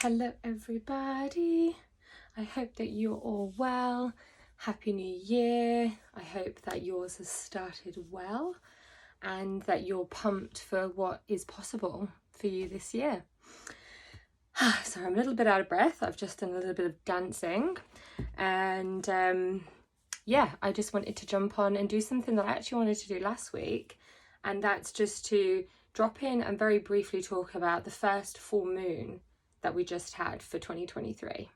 Hello everybody, I hope that you're all well. Happy New Year. I hope that yours has started well and that you're pumped for what is possible for you this year. Sorry, I'm a little bit out of breath. I've just done a little bit of dancing and yeah, I just wanted to jump on and do something that I actually wanted to do last week, and that's just to drop in and very briefly talk about the first full moon that we just had for 2023.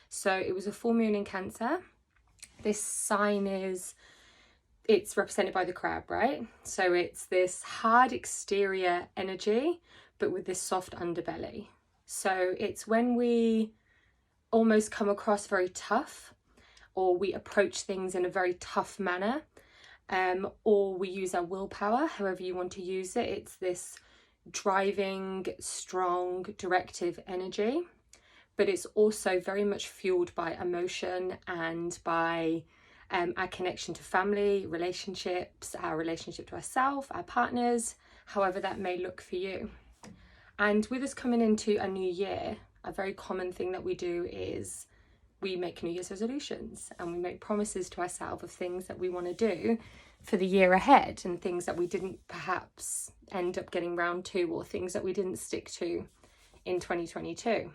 So it was a full moon in Cancer. This sign it's represented by the crab, right? So it's this hard exterior energy, but with this soft underbelly. So it's when we almost come across very tough, or we approach things in a very tough manner, or we use our willpower, however you want to use it. It's this driving, strong, directive energy, but it's also very much fueled by emotion and by our connection to family, relationships, our relationship to ourselves, our partners, however that may look for you. And with us coming into a new year, a very common thing that we do is we make New Year's resolutions and we make promises to ourselves of things that we want to do for the year ahead, and things that we didn't perhaps end up getting round to, or things that we didn't stick to in 2022,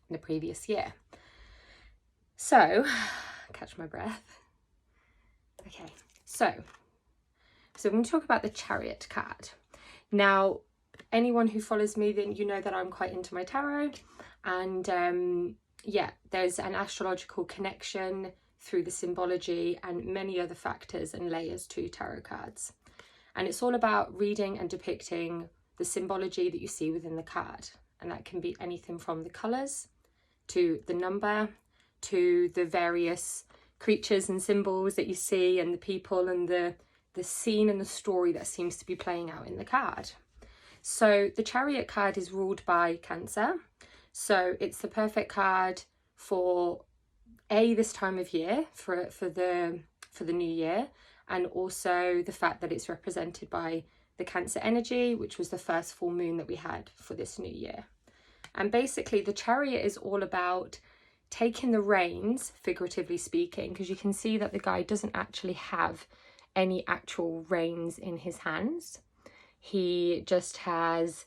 the previous year. So, catch my breath. Okay, so we're going to talk about the Chariot card. Now, anyone who follows me, then you know that I'm quite into my tarot, and yeah, there's an astrological connection through the symbology and many other factors and layers to tarot cards. And it's all about reading and depicting the symbology that you see within the card. And that can be anything from the colours to the number to the various creatures and symbols that you see, and the people and the scene and the story that seems to be playing out in the card. So the Chariot card is ruled by Cancer. So it's the perfect card for this time of year, for the new year, and also the fact that it's represented by the Cancer energy, which was the first full moon that we had for this new year. And basically the Chariot is all about taking the reins, figuratively speaking, because you can see that the guy doesn't actually have any actual reins in his hands. He just has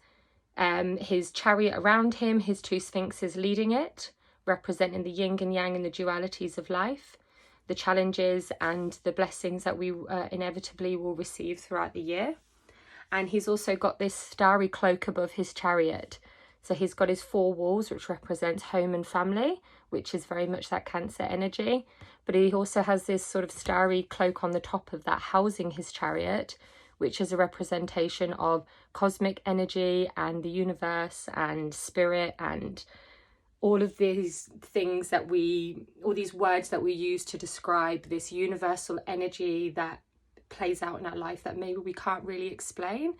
his chariot around him, his two sphinxes leading it, representing the yin and yang and the dualities of life, the challenges and the blessings that we inevitably will receive throughout the year. And he's also got this starry cloak above his chariot. So he's got his four walls, which represents home and family, which is very much that Cancer energy. But he also has this sort of starry cloak on the top of that, housing his chariot, which is a representation of cosmic energy and the universe and spirit, and all of these things that all these words that we use to describe this universal energy that plays out in our life that maybe we can't really explain,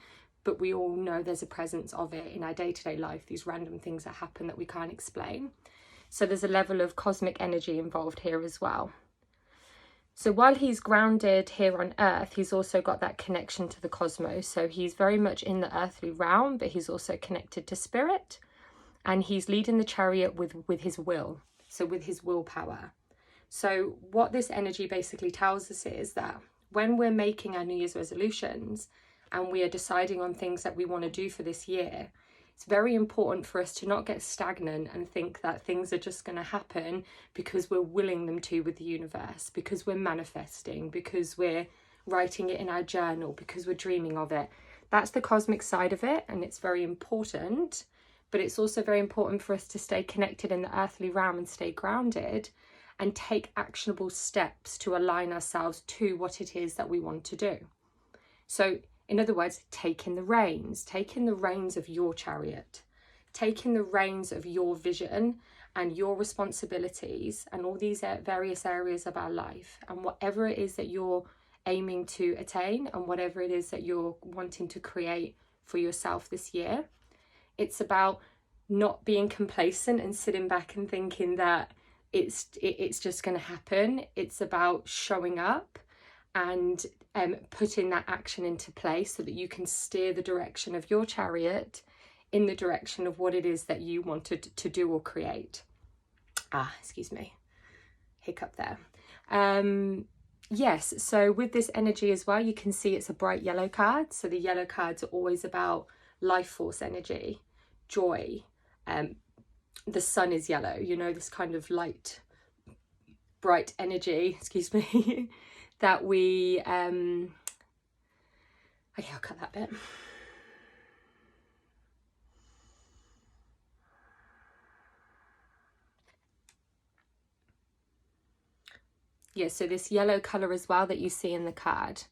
but we all know there's a presence of it in our day-to-day life, these random things that happen that we can't explain. So there's a level of cosmic energy involved here as well. So while he's grounded here on Earth, he's also got that connection to the cosmos. So he's very much in the earthly realm, but he's also connected to spirit. And he's leading the chariot with his will, so with his willpower. So what this energy basically tells us is that when we're making our New Year's resolutions and we are deciding on things that we want to do for this year, it's very important for us to not get stagnant and think that things are just going to happen because we're willing them to with the universe, because we're manifesting, because we're writing it in our journal, because we're dreaming of it. That's the cosmic side of it, and it's very important. But it's also very important for us to stay connected in the earthly realm and stay grounded and take actionable steps to align ourselves to what it is that we want to do. So, in other words, taking the reins of your chariot, taking the reins of your vision and your responsibilities and all these various areas of our life, and whatever it is that you're aiming to attain and whatever it is that you're wanting to create for yourself this year. It's about not being complacent and sitting back and thinking that it's just going to happen. It's about showing up and putting that action into place so that you can steer the direction of your chariot in the direction of what it is that you wanted to do or create. Excuse me, hiccup there. Yes, so with this energy as well, you can see it's a bright yellow card. So the yellow cards are always about life force energy, joy. The sun is yellow, you know, this kind of light, bright energy, excuse me, that we, okay, I'll cut that bit. Yeah, so this yellow colour as well that you see in the card,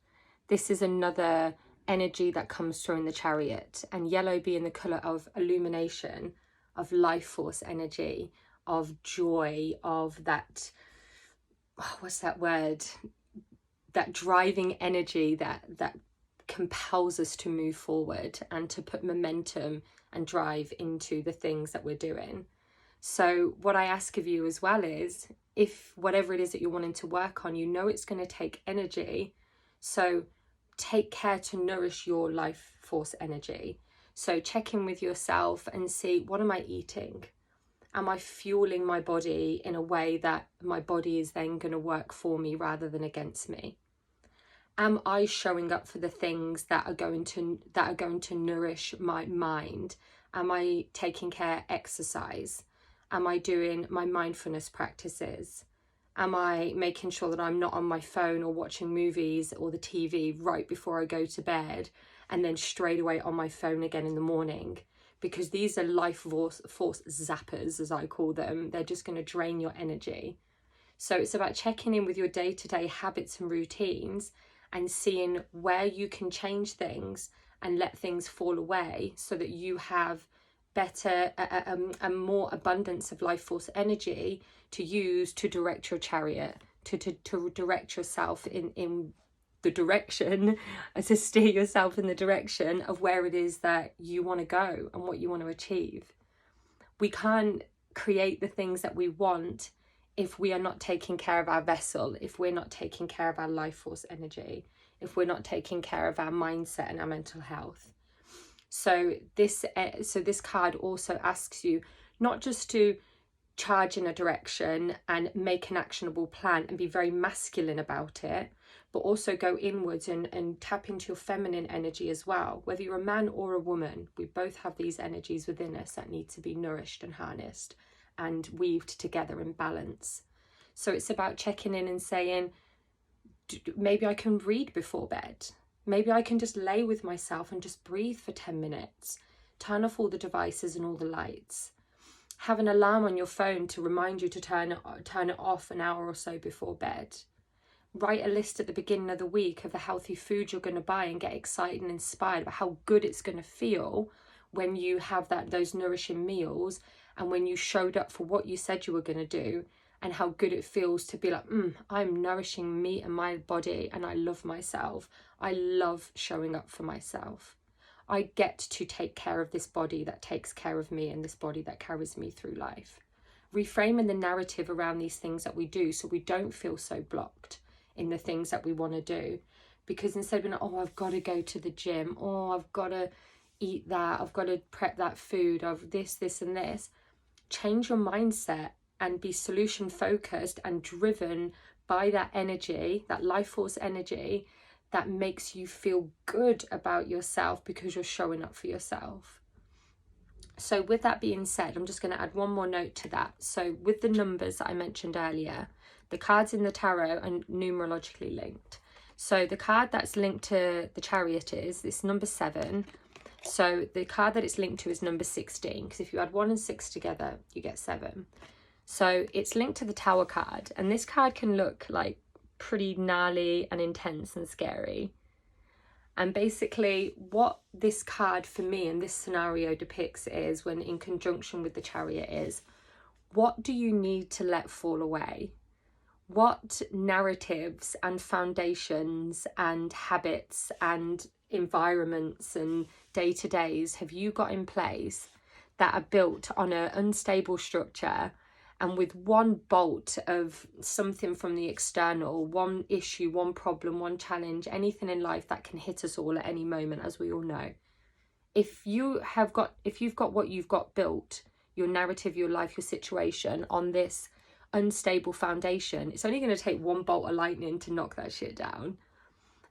this is another energy that comes through in the Chariot, and yellow being the colour of illumination, of life force energy, of joy, of that, what's that word, that driving energy that compels us to move forward and to put momentum and drive into the things that we're doing. So what I ask of you as well is, if whatever it is that you're wanting to work on, you know it's going to take energy, so take care to nourish your life force energy. So check in with yourself and see, what am I eating? Am I fueling my body in a way that my body is then going to work for me rather than against me? Am I showing up for the things that are going to nourish my mind? Am I taking care, exercise? Am I doing my mindfulness practices? Am I making sure that I'm not on my phone or watching movies or the TV right before I go to bed and then straight away on my phone again in the morning? Because these are life force zappers, as I call them. They're just going to drain your energy. So it's about checking in with your day-to-day habits and routines and seeing where you can change things and let things fall away so that you have better a more abundance of life force energy to use to direct your chariot, to direct yourself in the direction, to steer yourself in the direction of where it is that you want to go and what you want to achieve. We can't create the things that we want if we are not taking care of our vessel, if we're not taking care of our life force energy, if we're not taking care of our mindset and our mental health. So this card also asks you not just to charge in a direction and make an actionable plan and be very masculine about it, but also go inwards and tap into your feminine energy as well. Whether you're a man or a woman, we both have these energies within us that need to be nourished and harnessed and weaved together in balance. So it's about checking in and saying, maybe I can read before bed. Maybe I can just lay with myself and just breathe for 10 minutes. Turn off all the devices and all the lights. Have an alarm on your phone to remind you to turn it off an hour or so before bed. Write a list at the beginning of the week of the healthy food you're going to buy and get excited and inspired about how good it's going to feel when you have those nourishing meals and when you showed up for what you said you were going to do, and how good it feels to be like, I'm nourishing me and my body and I love myself. I love showing up for myself. I get to take care of this body that takes care of me and this body that carries me through life. Reframing the narrative around these things that we do so we don't feel so blocked in the things that we want to do. Because instead of being like, oh, I've got to go to the gym, oh, I've got to eat that, I've got to prep that food, of this and this. Change your mindset and be solution focused and driven by that energy, that life force energy that makes you feel good about yourself because you're showing up for yourself. So with that being said, I'm just going to add one more note to that. So with the numbers that I mentioned earlier, the cards in the tarot are numerologically linked. So the card that's linked to the Chariot is this number 7. So the card that it's linked to is number 16, because if you add 1 and 6 together, you get 7. So it's linked to the Tower card, and this card can look like pretty gnarly and intense and scary. And basically what this card for me and this scenario depicts is, when in conjunction with the Chariot, is what do you need to let fall away? What narratives and foundations and habits and environments and day-to-days have you got in place that are built on an unstable structure, and with one bolt of something from the external, one issue, one problem, one challenge, anything in life that can hit us all at any moment, as we all know, if you've got what you've got built, your narrative, your life, your situation, on this unstable foundation, it's only going to take one bolt of lightning to knock that shit down,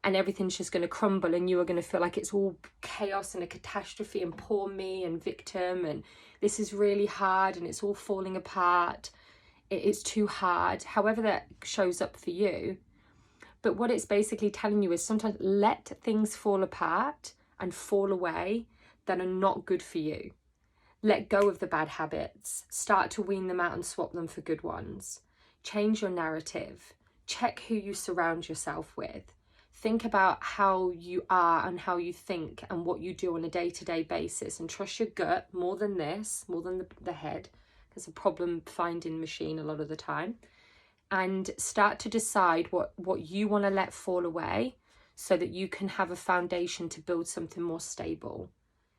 and everything's just going to crumble, and you are going to feel like it's all chaos and a catastrophe, and poor me and victim, and this is really hard and it's all falling apart. It's too hard, however that shows up for you. But what it's basically telling you is sometimes let things fall apart and fall away that are not good for you. Let go of the bad habits, start to wean them out and swap them for good ones. Change your narrative, check who you surround yourself with. Think about how you are and how you think and what you do on a day-to-day basis, and trust your gut more than the head, because a problem finding machine a lot of the time. And start to decide what you want to let fall away, so that you can have a foundation to build something more stable,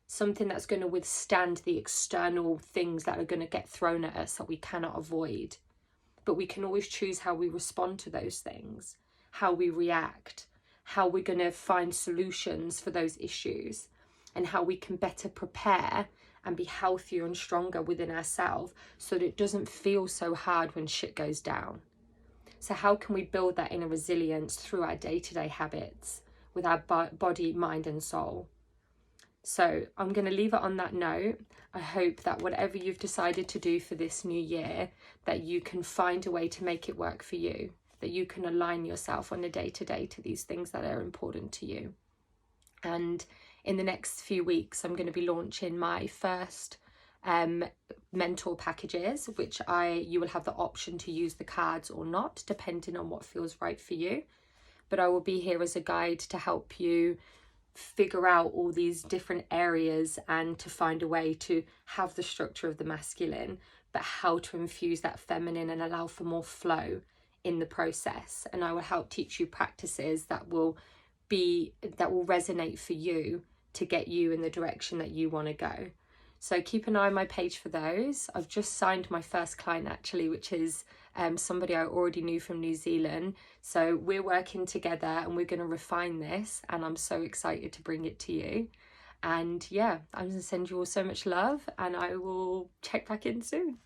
something that's going to withstand the external things that are going to get thrown at us that we cannot avoid. But we can always choose how we respond to those things, how we react, how we're going to find solutions for those issues, and how we can better prepare and be healthier and stronger within ourselves, so that it doesn't feel so hard when shit goes down. So how can we build that inner resilience through our day-to-day habits with our body, mind and soul? So I'm going to leave it on that note. I hope that whatever you've decided to do for this new year, that you can find a way to make it work for you, that you can align yourself on a day-to-day to these things that are important to you. And in the next few weeks, I'm going to be launching my first mentor packages, which you will have the option to use the cards or not, depending on what feels right for you. But I will be here as a guide to help you figure out all these different areas and to find a way to have the structure of the masculine, but how to infuse that feminine and allow for more flow in the process. And I will help teach you practices that will resonate for you to get you in the direction that you want to go. So keep an eye on my page for those. I've just signed my first client actually, which is somebody I already knew from New Zealand. So we're working together and we're going to refine this, and I'm so excited to bring it to you. And yeah, I'm going to send you all so much love, and I will check back in soon.